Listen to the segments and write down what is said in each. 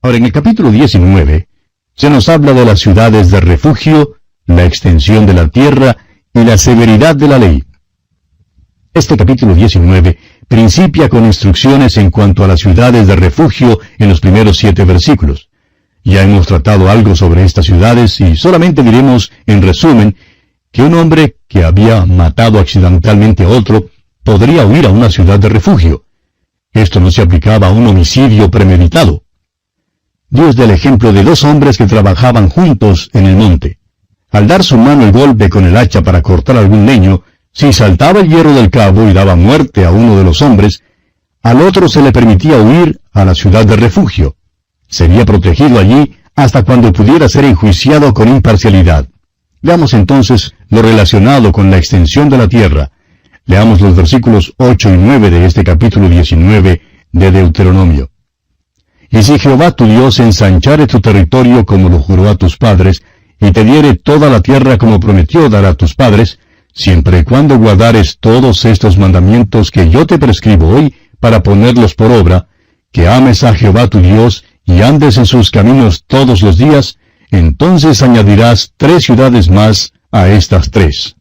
Ahora, en el capítulo 19, se nos habla de las ciudades de refugio, la extensión de la tierra y la severidad de la ley. Este capítulo 19 principia con instrucciones en cuanto a las ciudades de refugio en los primeros 7 versículos. Ya hemos tratado algo sobre estas ciudades y solamente diremos, en resumen, que un hombre que había matado accidentalmente a otro podría huir a una ciudad de refugio. Esto no se aplicaba a un homicidio premeditado. Dios da el ejemplo de 2 hombres que trabajaban juntos en el monte. Al dar su mano el golpe con el hacha para cortar algún leño, si saltaba el hierro del cabo y daba muerte a uno de los hombres, al otro se le permitía huir a la ciudad de refugio. Sería protegido allí hasta cuando pudiera ser enjuiciado con imparcialidad. Veamos entonces lo relacionado con la extensión de la tierra. Leamos los versículos 8 y 9 de este capítulo 19 de Deuteronomio. Y si Jehová tu Dios ensanchare tu territorio como lo juró a tus padres, y te diere toda la tierra como prometió dar a tus padres, siempre y cuando guardares todos estos mandamientos que yo te prescribo hoy para ponerlos por obra, que ames a Jehová tu Dios y andes en sus caminos todos los días, entonces añadirás 3 ciudades más a estas 3.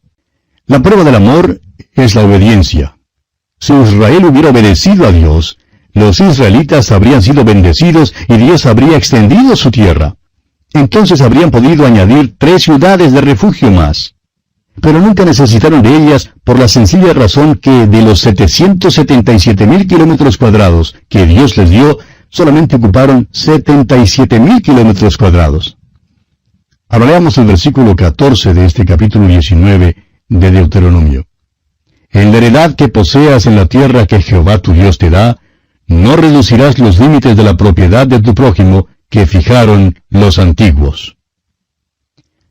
La prueba del amor es la obediencia. Si Israel hubiera obedecido a Dios, los israelitas habrían sido bendecidos y Dios habría extendido su tierra. Entonces habrían podido añadir 3 ciudades de refugio más. Pero nunca necesitaron de ellas por la sencilla razón que de los 777,000 kilómetros cuadrados que Dios les dio, solamente ocuparon 77,000 kilómetros cuadrados. Ahora leamos el versículo 14 de este capítulo 19 de Deuteronomio. En la heredad que poseas en la tierra que Jehová tu Dios te da, no reducirás los límites de la propiedad de tu prójimo que fijaron los antiguos.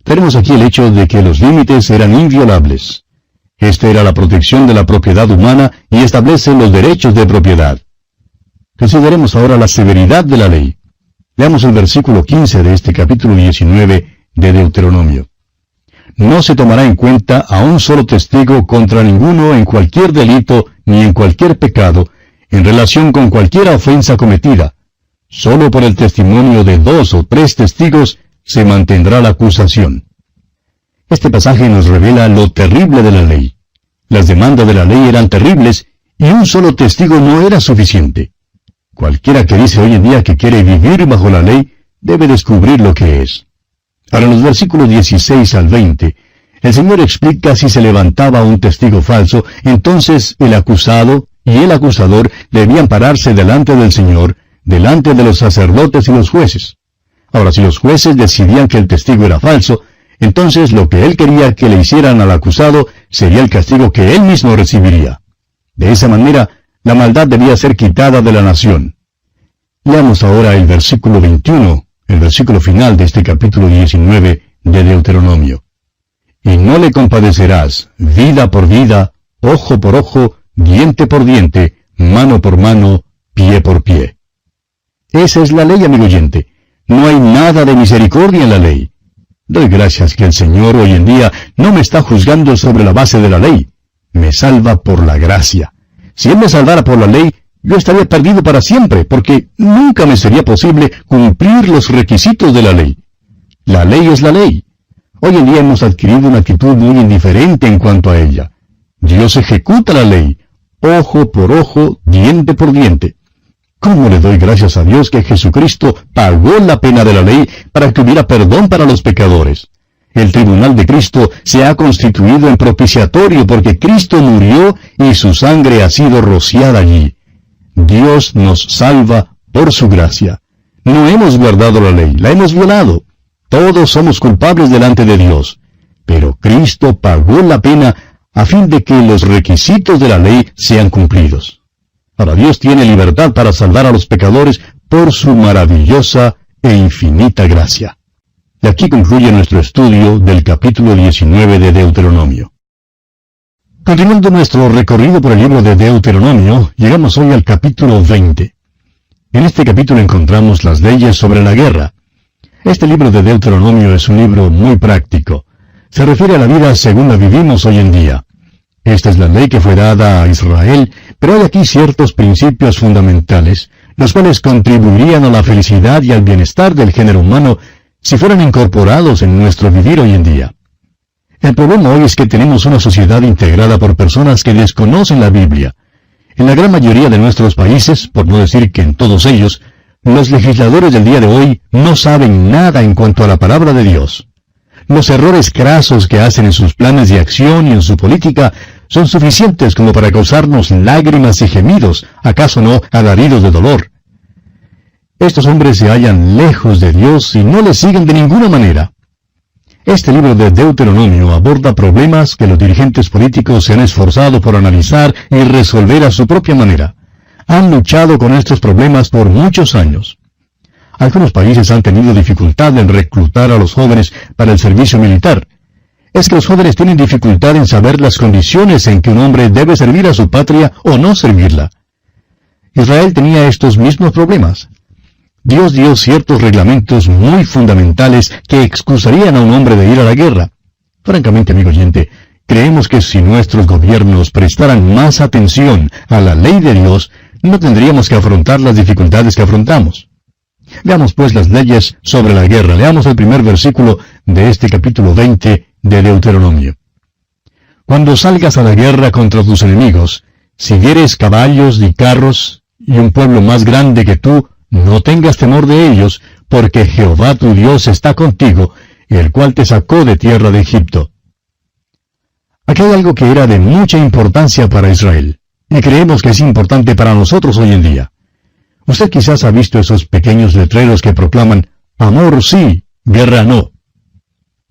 Tenemos aquí el hecho de que los límites eran inviolables. Esta era la protección de la propiedad humana y establece los derechos de propiedad. Consideremos ahora la severidad de la ley. Leamos el versículo 15 de este capítulo 19 de Deuteronomio. No se tomará en cuenta a un solo testigo contra ninguno en cualquier delito ni en cualquier pecado, en relación con cualquier ofensa cometida. Solo por el testimonio de 2 o 3 testigos se mantendrá la acusación. Este pasaje nos revela lo terrible de la ley. Las demandas de la ley eran terribles y un solo testigo no era suficiente. Cualquiera que dice hoy en día que quiere vivir bajo la ley debe descubrir lo que es. Ahora en los versículos 16 al 20, el Señor explica si se levantaba un testigo falso, entonces el acusado y el acusador debían pararse delante del Señor, delante de los sacerdotes y los jueces. Ahora, si los jueces decidían que el testigo era falso, entonces lo que él quería que le hicieran al acusado sería el castigo que él mismo recibiría. De esa manera, la maldad debía ser quitada de la nación. Leamos ahora el versículo 21, el versículo final de este capítulo 19 de Deuteronomio. Y no le compadecerás, vida por vida, ojo por ojo, diente por diente, mano por mano, pie por pie. Esa es la ley, amigo oyente. No hay nada de misericordia en la ley. Doy gracias que el Señor hoy en día no me está juzgando sobre la base de la ley. Me salva por la gracia. Si Él me salvara por la ley, yo estaría perdido para siempre, porque nunca me sería posible cumplir los requisitos de la ley. La ley es la ley. Hoy en día hemos adquirido una actitud muy indiferente en cuanto a ella. Dios ejecuta la ley, ojo por ojo, diente por diente. ¿Cómo le doy gracias a Dios que Jesucristo pagó la pena de la ley para que hubiera perdón para los pecadores? El tribunal de Cristo se ha constituido en propiciatorio porque Cristo murió y su sangre ha sido rociada allí. Dios nos salva por su gracia. No hemos guardado la ley, la hemos violado. Todos somos culpables delante de Dios. Pero Cristo pagó la pena a fin de que los requisitos de la ley sean cumplidos. Ahora Dios tiene libertad para salvar a los pecadores por su maravillosa e infinita gracia. Y aquí concluye nuestro estudio del capítulo 19 de Deuteronomio. Continuando nuestro recorrido por el libro de Deuteronomio, llegamos hoy al capítulo 20. En este capítulo encontramos las leyes sobre la guerra. Este libro de Deuteronomio es un libro muy práctico. Se refiere a la vida según la vivimos hoy en día. Esta es la ley que fue dada a Israel, pero hay aquí ciertos principios fundamentales, los cuales contribuirían a la felicidad y al bienestar del género humano si fueran incorporados en nuestro vivir hoy en día. El problema hoy es que tenemos una sociedad integrada por personas que desconocen la Biblia. En la gran mayoría de nuestros países, por no decir que en todos ellos, los legisladores del día de hoy no saben nada en cuanto a la palabra de Dios. Los errores crasos que hacen en sus planes de acción y en su política son suficientes como para causarnos lágrimas y gemidos, acaso no alaridos de dolor. Estos hombres se hallan lejos de Dios y no le siguen de ninguna manera. Este libro de Deuteronomio aborda problemas que los dirigentes políticos se han esforzado por analizar y resolver a su propia manera. Han luchado con estos problemas por muchos años. Algunos países han tenido dificultad en reclutar a los jóvenes para el servicio militar. Es que los jóvenes tienen dificultad en saber las condiciones en que un hombre debe servir a su patria o no servirla. Israel tenía estos mismos problemas. Dios dio ciertos reglamentos muy fundamentales que excusarían a un hombre de ir a la guerra. Francamente, amigo oyente, creemos que si nuestros gobiernos prestaran más atención a la ley de Dios, no tendríamos que afrontar las dificultades que afrontamos. Veamos pues las leyes sobre la guerra. Leamos el primer versículo de este capítulo 20 de Deuteronomio. Cuando salgas a la guerra contra tus enemigos, si vieres caballos y carros y un pueblo más grande que tú, no tengas temor de ellos, porque Jehová tu Dios está contigo, el cual te sacó de tierra de Egipto. Aquí hay algo que era de mucha importancia para Israel, y creemos que es importante para nosotros hoy en día. Usted quizás ha visto esos pequeños letreros que proclaman, amor sí, guerra no.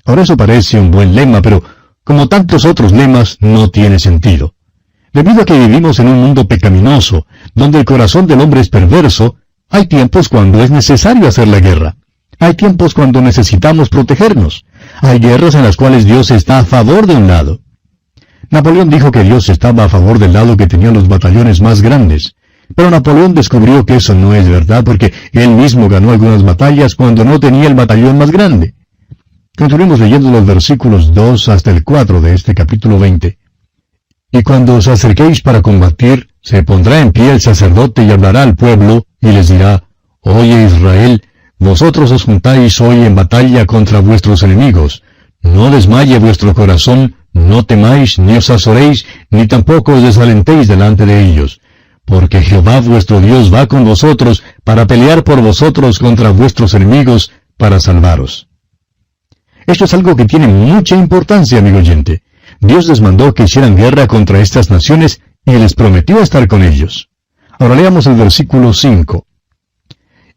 Ahora eso parece un buen lema, pero como tantos otros lemas, no tiene sentido. Debido a que vivimos en un mundo pecaminoso, donde el corazón del hombre es perverso, hay tiempos cuando es necesario hacer la guerra. Hay tiempos cuando necesitamos protegernos. Hay guerras en las cuales Dios está a favor de un lado. Napoleón dijo que Dios estaba a favor del lado que tenía los batallones más grandes. Pero Napoleón descubrió que eso no es verdad porque él mismo ganó algunas batallas cuando no tenía el batallón más grande. Continuemos leyendo los versículos 2 hasta el 4 de este capítulo 20. Y cuando os acerquéis para combatir, se pondrá en pie el sacerdote y hablará al pueblo, y les dirá, Oye Israel, vosotros os juntáis hoy en batalla contra vuestros enemigos. No desmaye vuestro corazón, no temáis, ni os azoréis, ni tampoco os desalentéis delante de ellos. Porque Jehová vuestro Dios va con vosotros para pelear por vosotros contra vuestros enemigos, para salvaros. Esto es algo que tiene mucha importancia, amigo oyente. Dios les mandó que hicieran guerra contra estas naciones y les prometió estar con ellos. Ahora leamos el versículo 5.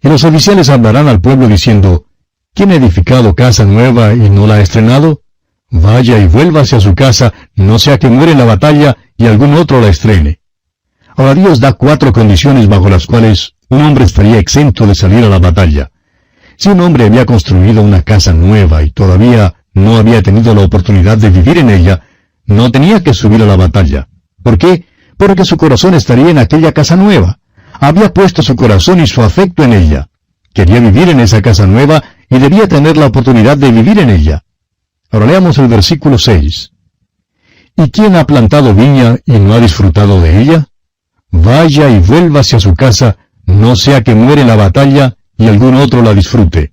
Y los oficiales hablarán al pueblo diciendo, ¿quién ha edificado casa nueva y no la ha estrenado? Vaya y vuélvase a su casa, no sea que muere en la batalla y algún otro la estrene. Ahora Dios da 4 condiciones bajo las cuales un hombre estaría exento de salir a la batalla. Si un hombre había construido una casa nueva y todavía no había tenido la oportunidad de vivir en ella, no tenía que subir a la batalla. ¿Por qué? Porque su corazón estaría en aquella casa nueva. Había puesto su corazón y su afecto en ella. Quería vivir en esa casa nueva y debía tener la oportunidad de vivir en ella. Ahora leamos el versículo 6. ¿Y quién ha plantado viña y no ha disfrutado de ella? Vaya y vuélvase a su casa, no sea que muere en la batalla y algún otro la disfrute.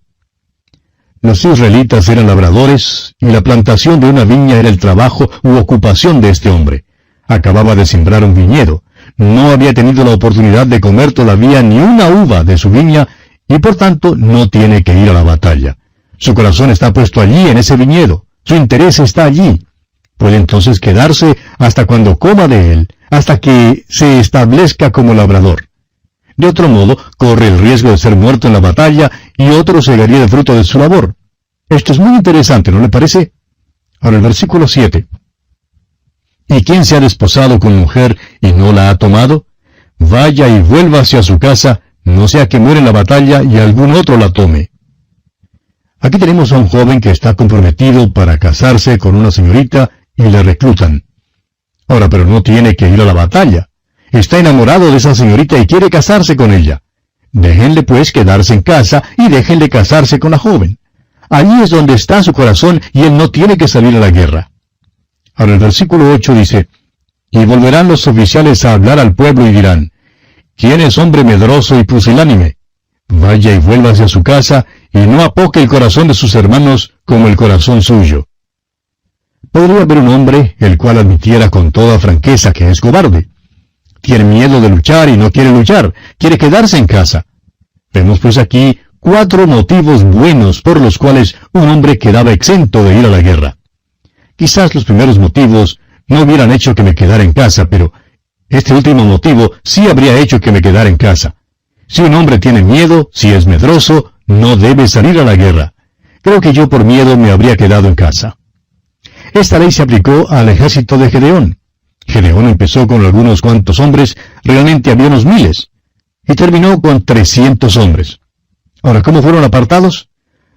Los israelitas eran labradores, y la plantación de una viña era el trabajo u ocupación de este hombre. Acababa de sembrar un viñedo. No había tenido la oportunidad de comer todavía ni una uva de su viña, y por tanto no tiene que ir a la batalla. Su corazón está puesto allí en ese viñedo. Su interés está allí. Puede entonces quedarse hasta cuando coma de él, hasta que se establezca como labrador. De otro modo, corre el riesgo de ser muerto en la batalla y otro segaría de fruto de su labor. Esto es muy interesante, ¿no le parece? Ahora el versículo 7. ¿Y quién se ha desposado con mujer y no la ha tomado? Vaya y vuélvase a su casa, no sea que muera en la batalla y algún otro la tome. Aquí tenemos a un joven que está comprometido para casarse con una señorita y le reclutan. Ahora, pero no tiene que ir a la batalla. Está enamorado de esa señorita y quiere casarse con ella. Déjenle pues quedarse en casa y déjenle casarse con la joven. Allí es donde está su corazón y él no tiene que salir a la guerra. Ahora el versículo 8 dice, y volverán los oficiales a hablar al pueblo y dirán, ¿Quién es hombre medroso y pusilánime? Vaya y vuelva hacia su casa, y no apoque el corazón de sus hermanos como el corazón suyo. Podría haber un hombre el cual admitiera con toda franqueza que es cobarde. Tiene miedo de luchar y no quiere luchar, quiere quedarse en casa. Vemos pues aquí 4 motivos buenos por los cuales un hombre quedaba exento de ir a la guerra. Quizás los primeros motivos no hubieran hecho que me quedara en casa, pero este último motivo sí habría hecho que me quedara en casa. Si un hombre tiene miedo, si es medroso, no debe salir a la guerra. Creo que yo por miedo me habría quedado en casa. Esta ley se aplicó al ejército de Gedeón. Gedeón empezó con algunos cuantos hombres, realmente había unos miles, y terminó con 300 hombres. Ahora, ¿cómo fueron apartados?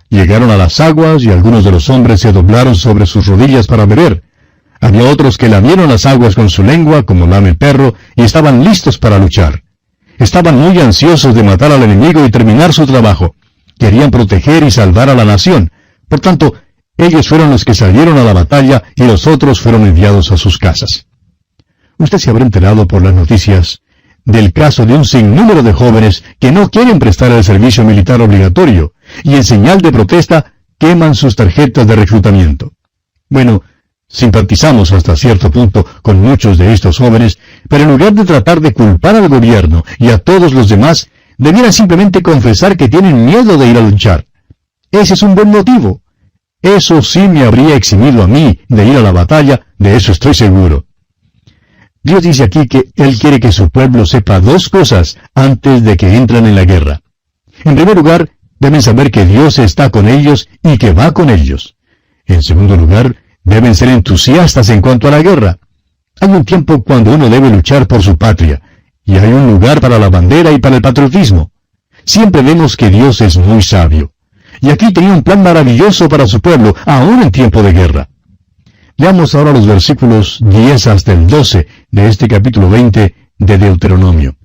Llegaron a las aguas y algunos de los hombres se doblaron sobre sus rodillas para beber. Había otros que lamieron las aguas con su lengua, como lame el perro, y estaban listos para luchar. Estaban muy ansiosos de matar al enemigo y terminar su trabajo. Querían proteger y salvar a la nación. Por tanto, ellos fueron los que salieron a la batalla y los otros fueron enviados a sus casas. Usted se habrá enterado por las noticias del caso de un sinnúmero de jóvenes que no quieren prestar el servicio militar obligatorio y en señal de protesta queman sus tarjetas de reclutamiento. Bueno, simpatizamos hasta cierto punto con muchos de estos jóvenes, pero en lugar de tratar de culpar al gobierno y a todos los demás, debieran simplemente confesar que tienen miedo de ir a luchar. Ese es un buen motivo. Eso sí me habría eximido a mí de ir a la batalla, de eso estoy seguro. Dios dice aquí que Él quiere que su pueblo sepa 2 cosas antes de que entren en la guerra. En primer lugar, deben saber que Dios está con ellos y que va con ellos. En segundo lugar, deben ser entusiastas en cuanto a la guerra. Hay un tiempo cuando uno debe luchar por su patria, y hay un lugar para la bandera y para el patriotismo. Siempre vemos que Dios es muy sabio. Y aquí tenía un plan maravilloso para su pueblo, aún en tiempo de guerra. Leamos ahora los versículos 10 hasta el 12 de este capítulo 20 de Deuteronomio.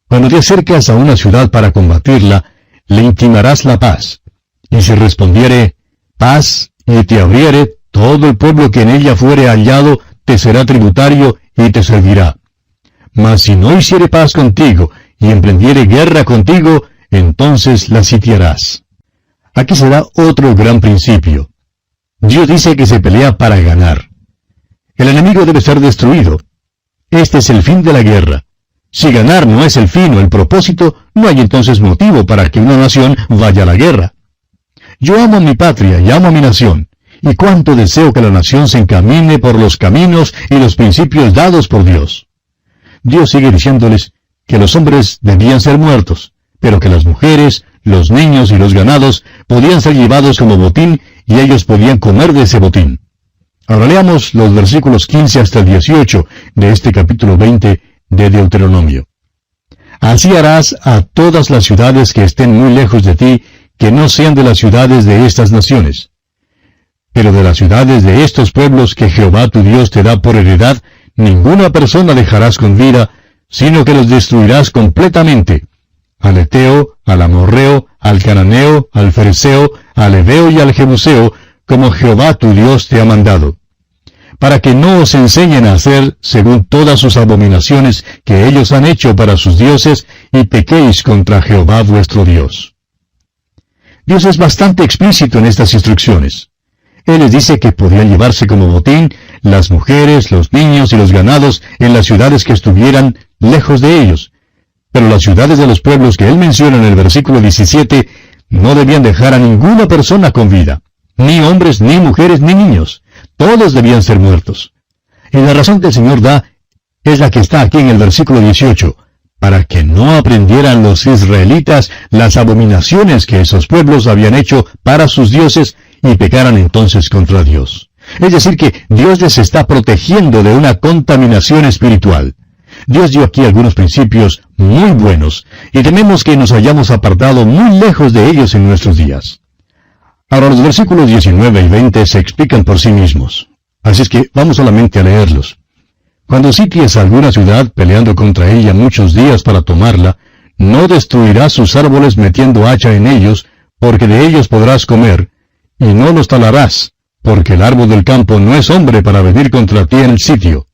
Cuando te acercas a una ciudad para combatirla, le intimarás la paz. Y si respondiere, paz, y te abriere, todo el pueblo que en ella fuere hallado te será tributario y te servirá. Mas si no hiciere paz contigo, y emprendiere guerra contigo, entonces la sitiarás. Aquí se da otro gran principio. Dios dice que se pelea para ganar. El enemigo debe ser destruido. Este es el fin de la guerra. Si ganar no es el fin o el propósito, no hay entonces motivo para que una nación vaya a la guerra. Yo amo a mi patria y amo a mi nación, y cuánto deseo que la nación se encamine por los caminos y los principios dados por Dios. Dios sigue diciéndoles que los hombres debían ser muertos, pero que las mujeres, los niños y los ganados podían ser llevados como botín y ellos podían comer de ese botín. Ahora leamos los versículos 15 hasta el 18 de este capítulo 20 de Deuteronomio. Así harás a todas las ciudades que estén muy lejos de ti, que no sean de las ciudades de estas naciones. Pero de las ciudades de estos pueblos que Jehová tu Dios te da por heredad, ninguna persona dejarás con vida, sino que los destruirás completamente. Al Eteo, al Amorreo, al Cananeo, al Fereceo, al Heveo y al Jebuseo, como Jehová tu Dios te ha mandado, para que no os enseñen a hacer según todas sus abominaciones que ellos han hecho para sus dioses, y pequéis contra Jehová vuestro Dios. Dios es bastante explícito en estas instrucciones. Él les dice que podían llevarse como botín las mujeres, los niños y los ganados en las ciudades que estuvieran lejos de ellos. Pero las ciudades de los pueblos que él menciona en el versículo 17 no debían dejar a ninguna persona con vida, ni hombres, ni mujeres, ni niños. Todos debían ser muertos. Y la razón que el Señor da es la que está aquí en el versículo 18, para que no aprendieran los israelitas las abominaciones que esos pueblos habían hecho para sus dioses y pecaran entonces contra Dios. Es decir, que Dios les está protegiendo de una contaminación espiritual. Dios dio aquí algunos principios muy buenos, y tememos que nos hayamos apartado muy lejos de ellos en nuestros días. Ahora los versículos 19 y 20 se explican por sí mismos, así es que vamos solamente a leerlos. Cuando sities a alguna ciudad peleando contra ella muchos días para tomarla, no destruirás sus árboles metiendo hacha en ellos, porque de ellos podrás comer, y no los talarás, porque el árbol del campo no es hombre para venir contra ti en el sitio.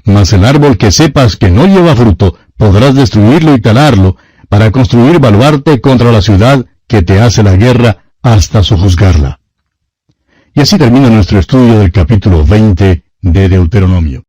Mas el árbol que sepas que no lleva fruto, podrás destruirlo y talarlo, para construir baluarte contra la ciudad que te hace la guerra hasta sojuzgarla. Y así termina nuestro estudio del capítulo 20 de Deuteronomio.